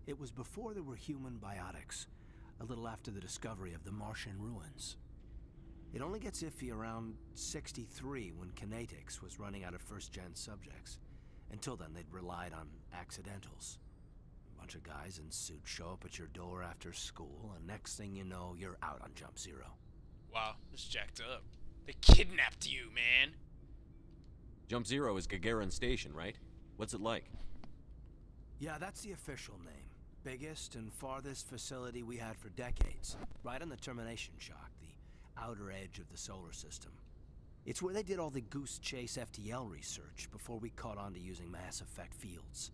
It was before there were human biotics, a little after the discovery of the Martian ruins. It only gets iffy around 63 when Kinetics was running out of first-gen subjects. Until then, they'd relied on accidentals. A bunch of guys in suits show up at your door after school, and next thing you know, you're out on Jump Zero. Wow, this is jacked up. They kidnapped you, man. Jump Zero is Gagarin Station, right? What's it like? Yeah, that's the official name. Biggest and farthest facility we had for decades. Right on the termination shock, the outer edge of the solar system. It's where they did all the Goose Chase FTL research before we caught on to using mass effect fields.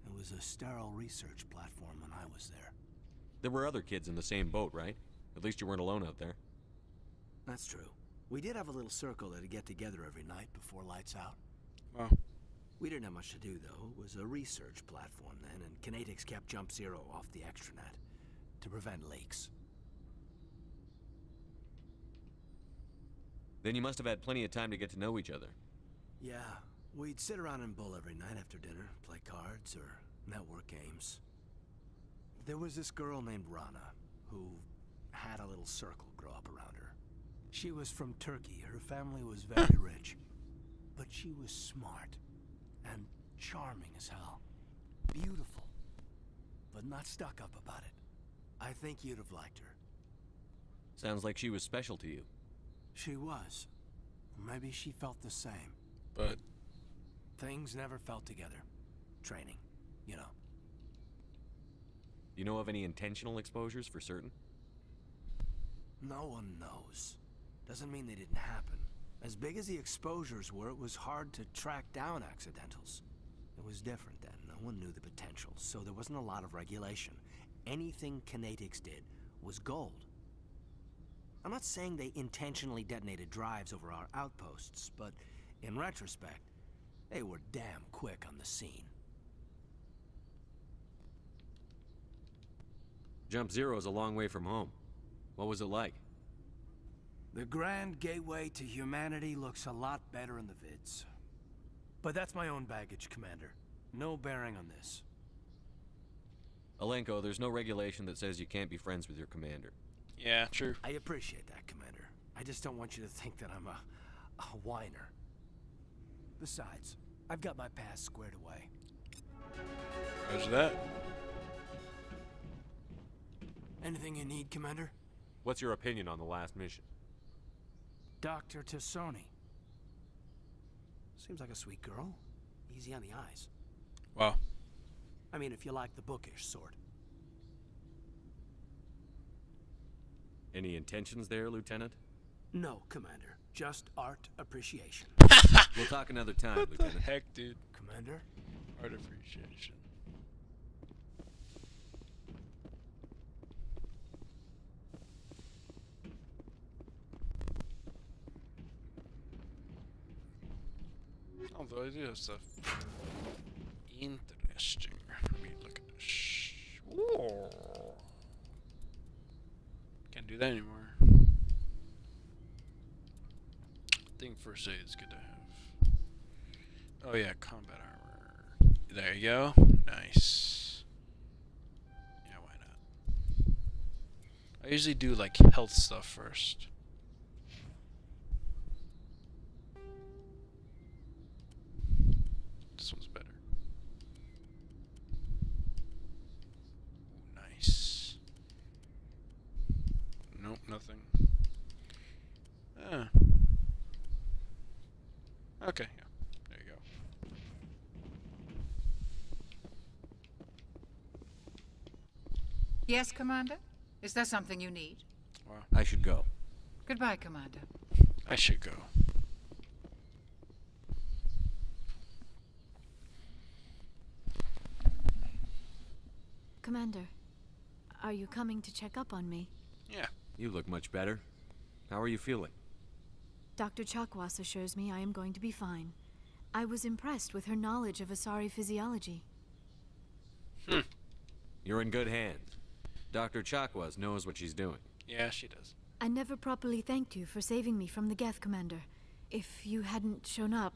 It was a sterile research platform when I was there. There were other kids in the same boat, right? At least you weren't alone out there. That's true. We did have a little circle that'd get together every night before lights out. Wow. We didn't have much to do, though. It was a research platform then, and Kinetics kept Jump Zero off the extranet to prevent leaks. Then you must have had plenty of time to get to know each other. Yeah, we'd sit around and bull every night after dinner, play cards or network games. There was this girl named Rana, who had a little circle grow up around her. She was from Turkey. Her family was very rich. But she was smart and charming as hell. Beautiful, but not stuck up about it. I think you'd have liked her. Sounds like she was special to you. She was. Maybe she felt the same. But Things never felt together. Training, you know. You know of any intentional exposures for certain? No one knows. Doesn't mean they didn't happen. As big as the exposures were, it was hard to track down accidentals. It was different then. No one knew the potential, so there wasn't a lot of regulation. Anything Kinetics did was gold. I'm not saying they intentionally detonated drives over our outposts, but in retrospect, they were damn quick on the scene. Jump Zero is a long way from home. What was it like? The grand gateway to humanity looks a lot better in the vids. But that's my own baggage, Commander. No bearing on this. Alenko, there's no regulation that says you can't be friends with your commander. yeah, true. I appreciate that, Commander. I just don't want you to think that I'm a whiner. Besides, I've got my past squared away. Roger that. Anything you need, Commander? What's your opinion on the last mission? Dr. Tassoni. Seems like a sweet girl. Easy on the eyes. Wow. I mean, if you like the bookish sort. Any intentions there, Lieutenant? No, Commander. Just art appreciation. We'll talk another time, What the Lieutenant. heck, dude? Commander? Art appreciation. Although I do have stuff interesting. Let me look at this. Ooh. Can't do that anymore. I think first aid is good to have. Oh yeah, combat armor. There you go. Nice. Yeah, why not? I usually do like health stuff first. This one's better. Ooh, nice. Nope, nothing. Ah. Okay, yeah. There you go. Yes, Commander? Is there something you need? Wow. I should go. Goodbye, Commander. I should go. Commander, are you coming to check up on me? Yeah. You look much better. How are you feeling? Dr. Chakwas assures me I am going to be fine. I was impressed with her knowledge of Asari physiology. You're in good hands. Dr. Chakwas knows what she's doing. Yeah, she does. I never properly thanked you for saving me from the Geth, Commander. If you hadn't shown up,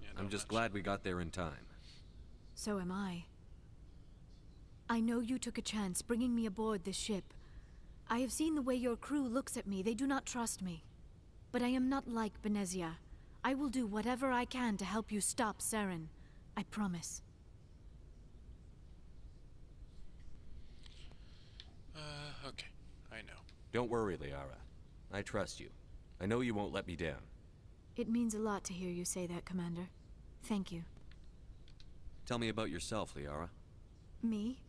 Yeah, I'm don't just mention- glad we got there in time. So am I. I know you took a chance bringing me aboard this ship. I have seen the way your crew looks at me. They do not trust me. But I am not like Benezia. I will do whatever I can to help you stop Saren. I promise. Okay. I know. Don't worry, Liara. I trust you. I know you won't let me down. It means a lot to hear you say that, Commander. Thank you. Tell me about yourself, Liara. Me?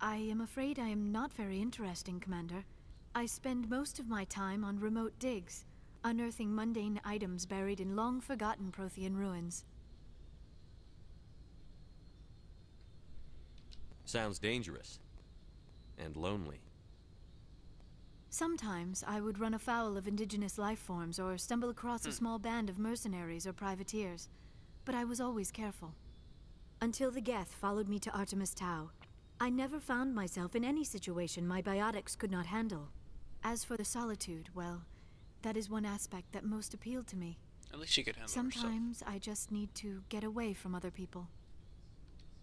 I am afraid I am not very interesting, Commander. I spend most of my time on remote digs, unearthing mundane items buried in long-forgotten Prothean ruins. Sounds dangerous. And lonely. Sometimes I would run afoul of indigenous life forms or stumble across a small band of mercenaries or privateers, but I was always careful. Until the Geth followed me to Artemis Tau, I never found myself in any situation my biotics could not handle. As for the solitude, well, that is one aspect that most appealed to me. At least she could handle herself. Sometimes I just need to get away from other people.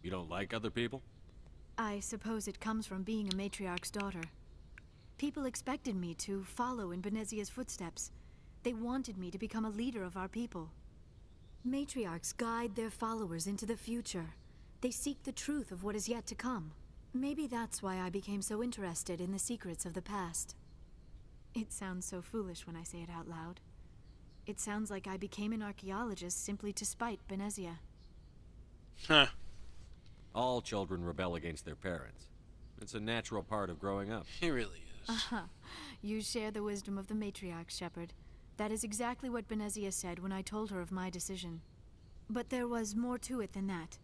You don't like other people? I suppose it comes from being a matriarch's daughter. People expected me to follow in Benezia's footsteps. They wanted me to become a leader of our people. Matriarchs guide their followers into the future. They seek the truth of what is yet to come. Maybe that's why I became so interested in the secrets of the past. It sounds so foolish when I say it out loud. It sounds like I became an archaeologist simply to spite Benezia. Huh. All children rebel against their parents. It's a natural part of growing up. He really is. You share the wisdom of the matriarch, Shepard. That is exactly what Benezia said when I told her of my decision. But there was more to it than that.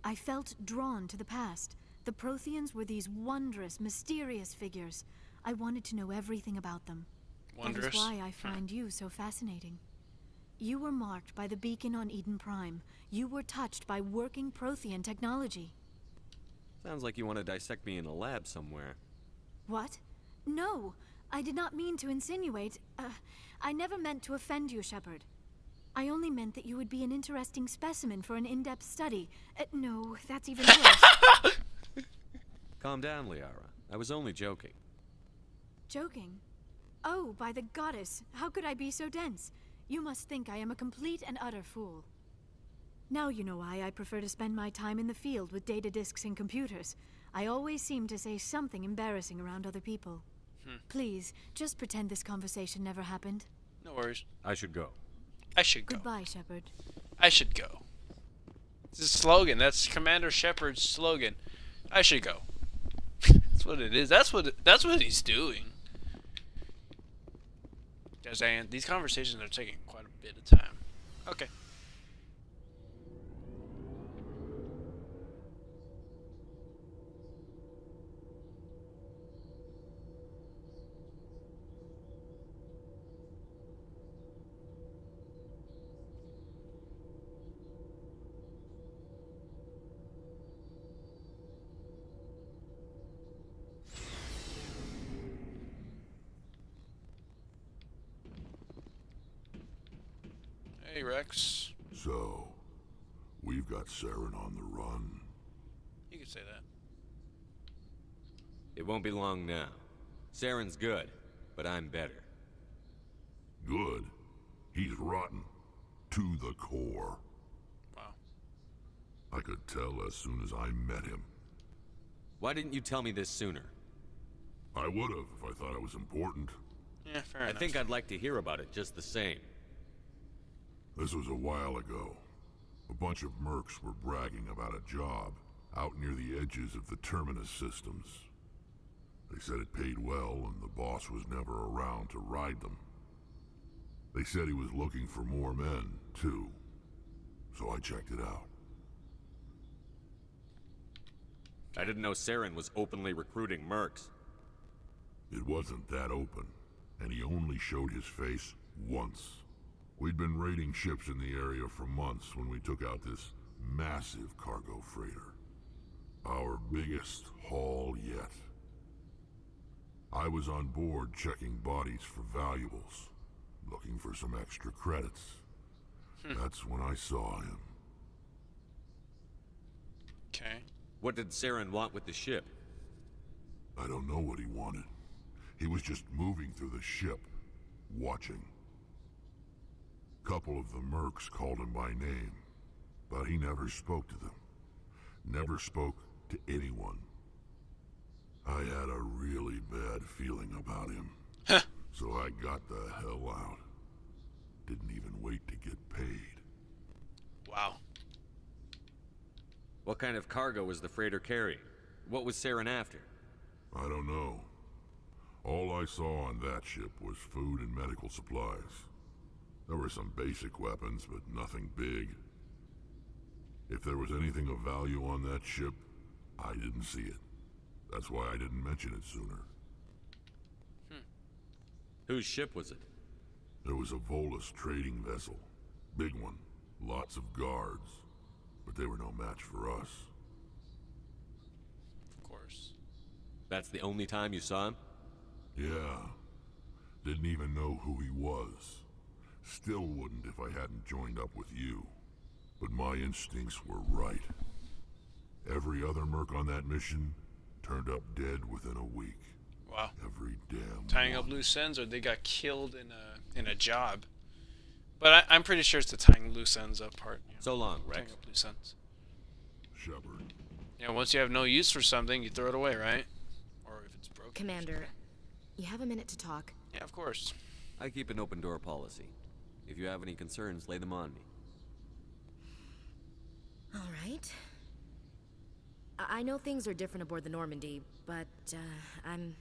I felt drawn to the past. The Protheans were these wondrous, mysterious figures. I wanted to know everything about them. Wondrous? That is why I find you so fascinating. You were marked by the beacon on Eden Prime. You were touched by working Prothean technology. Sounds like you want to dissect me in a lab somewhere. What? No, I did not mean to insinuate. I never meant to offend you, Shepard. I only meant that you would be an interesting specimen for an in-depth study. No, that's even worse. Calm down, Liara. I was only joking. Joking? Oh, by the goddess, how could I be so dense? You must think I am a complete and utter fool. Now you know why I prefer to spend my time in the field with data disks and computers. I always seem to say something embarrassing around other people. Please, just pretend this conversation never happened. No worries. I should go. I should go. Goodbye, Shepard. I should go. It's a slogan. That's Commander Shepard's slogan. I should go. That's what it is. That's what he's doing. And these conversations are taking quite a bit of time. Okay. Hey, Rex. So, we've got Saren on the run. You can say that. It won't be long now. Saren's good, but I'm better. Good. He's rotten. To the core. Wow. I could tell as soon as I met him. Why didn't you tell me this sooner? I would've if I thought it was important. Yeah, fair I enough. think I'd like to hear about it just the same. This was a while ago. A bunch of mercs were bragging about a job out near the edges of the Terminus systems. They said it paid well and the boss was never around to ride them. They said he was looking for more men, too. So I checked it out. I didn't know Saren was openly recruiting mercs. It wasn't that open, and he only showed his face once. We'd been raiding ships in the area for months when we took out this massive cargo freighter. Our biggest haul yet. I was on board checking bodies for valuables, looking for some extra credits. That's when I saw him. What did Saren want with the ship? I don't know what he wanted. He was just moving through the ship, watching. Couple of the mercs called him by name, but he never spoke to them. Never spoke to anyone. I had a really bad feeling about him. So I got the hell out. Didn't even wait to get paid. Wow. What kind of cargo was the freighter carrying? What was Saren after? I don't know. All I saw on that ship was food and medical supplies. There were some basic weapons, but nothing big. If there was anything of value on that ship, I didn't see it. That's why I didn't mention it sooner. Whose ship was it? There was a Volus trading vessel. Big one. Lots of guards. But they were no match for us. Of course. That's the only time you saw him? Yeah. Didn't even know who he was. Still wouldn't if I hadn't joined up with you. But my instincts were right. Every other merc on that mission turned up dead within a week. Wow. Every damn Tying up one. loose ends, or they got killed in a job. But I'm pretty sure it's the tying loose ends up part. You know, So long, tying Rex. up loose ends. Shepard. Yeah, once you have no use for something, you throw it away, right? Or if it's broken. Commander, you have a minute to talk. Yeah, of course. I keep an open door policy. If you have any concerns, lay them on me. All right. I know things are different aboard the Normandy, but I'm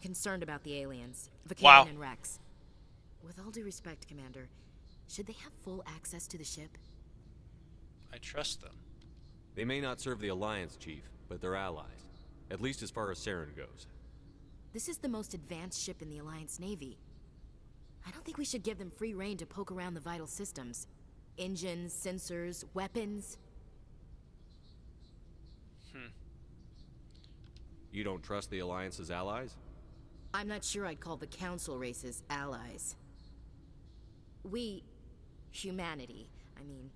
concerned about the aliens, Vacan Wow. and Rex. With all due respect, Commander, should they have full access to the ship? I trust them. They may not serve the Alliance, Chief, but they're allies. At least as far as Saren goes. This is the most advanced ship in the Alliance Navy. I don't think we should give them free rein to poke around the vital systems. Engines, sensors, weapons. You don't trust the Alliance's allies? I'm not sure I'd call the Council races allies. We, humanity, I mean,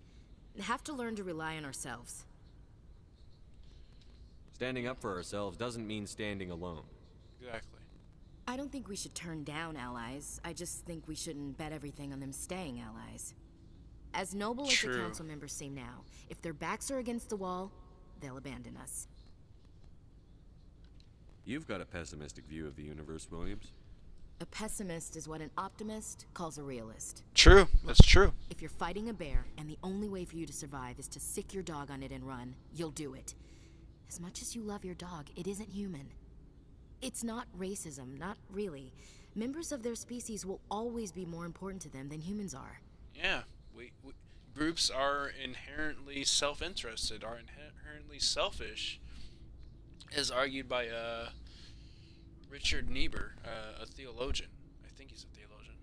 have to learn to rely on ourselves. Standing up for ourselves doesn't mean standing alone. Exactly. I don't think we should turn down allies. I just think we shouldn't bet everything on them staying allies. As noble as the True. Council members seem now, if their backs are against the wall, they'll abandon us. You've got a pessimistic view of the universe, Williams. A pessimist is what an optimist calls a realist. True. That's true. If you're fighting a bear and the only way for you to survive is to sick your dog on it and run, you'll do it. As much as you love your dog, it isn't human. It's not racism, not really. Members of their species will always be more important to them than humans are. Yeah. We groups are inherently self-interested, are inherently selfish, as argued by Richard Niebuhr, a theologian. I think he's a theologian.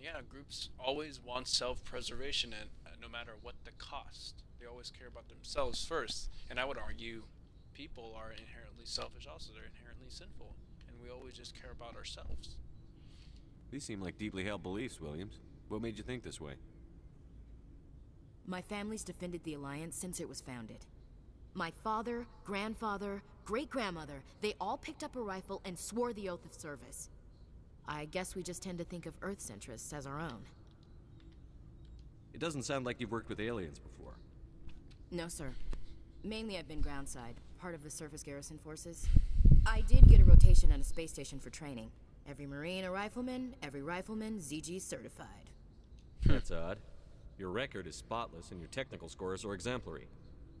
Yeah, groups always want self-preservation, and no matter what the cost, they always care about themselves first. And I would argue, people are inherently selfish. Also, they're inherently sinful, and we always just care about ourselves. These seem like deeply held beliefs, Williams. What made you think this way? My family's defended the Alliance since it was founded. My father, grandfather, great-grandmother, they all picked up a rifle and swore the oath of service. I guess we just tend to think of Earth's interests as our own. It doesn't sound like you've worked with aliens before. No, sir. Mainly I've been groundside, part of the surface garrison forces. I did get a rotation on a space station for training. Every Marine a rifleman, every rifleman ZG certified. That's odd. Your record is spotless and your technical scores are exemplary.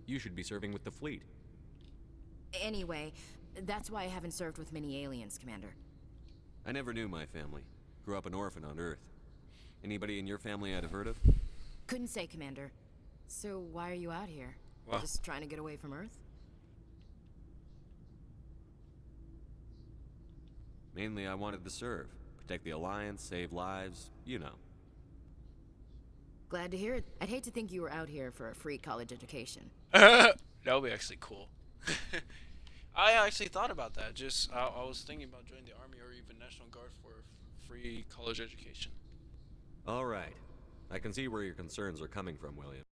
You should be serving with the fleet. Anyway, that's why I haven't served with many aliens, Commander. I never knew my family. Grew up an orphan on Earth. Anybody in your family I'd have heard of? Couldn't say, Commander. So why are you out here? Well. Just trying to get away from Earth? Mainly I wanted to serve. Protect the Alliance, save lives, you know. Glad to hear it. I'd hate to think you were out here for a free college education. That would be actually cool. I actually thought about that. Just I was thinking about joining the Army or even National Guard for free college education. All right. I can see where your concerns are coming from, William.